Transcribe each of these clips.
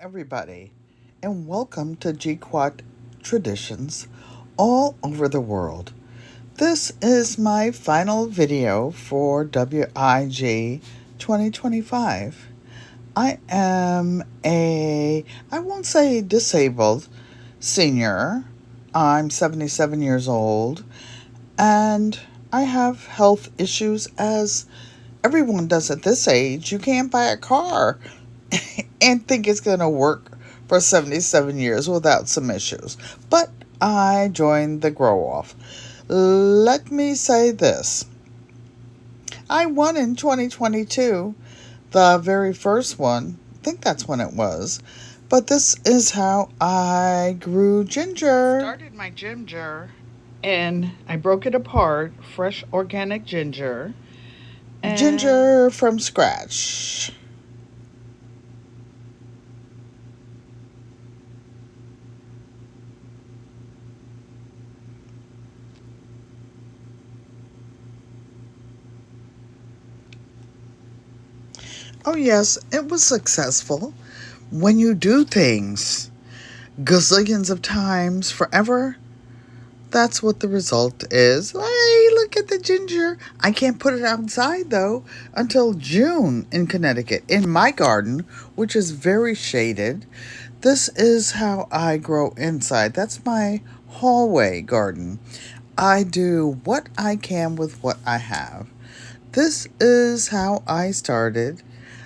everybody, and welcome to GQuat Traditions all over the world. This is my final video for WIG 2025. I am I won't say disabled senior. I'm 77 years old, and I have health issues as everyone does at this age. You can't buy a car and think it's going to work for 77 years without some issues. But I joined the grow off. Let me say this. I won in 2022, the very first one. I think that's when it was. But this is how I grew ginger. Started my ginger and I broke it apart, fresh organic ginger. Ginger from scratch. Oh yes, it was successful. When you do things gazillions of times forever, that's what the result is. Hey, look at the ginger. I can't put it outside though until June in Connecticut in my garden, which is very shaded. This is how I grow inside. That's my hallway garden. I do what I can with what I have. This is how I started.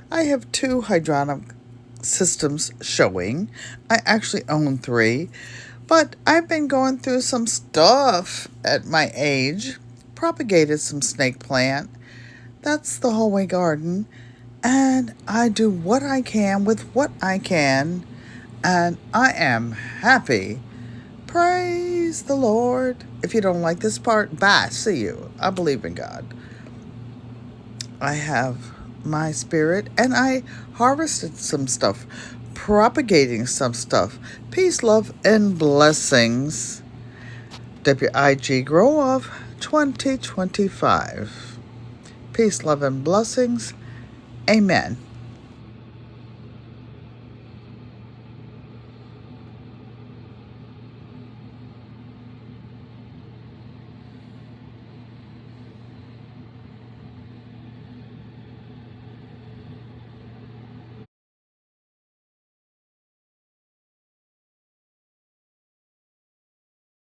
I have 2 hydronic systems showing. I actually own 3. But I've been going through some stuff at my age. Propagated some snake plant. That's the hallway garden. And I do what I can with what I can. And I am happy. Praise the Lord. If you don't like this part, bye. See you. I believe in God. I have my spirit, and I harvested some stuff, propagating some stuff. Peace, love, and blessings. WIG Grow Off 2025. Peace, love, and blessings. Amen.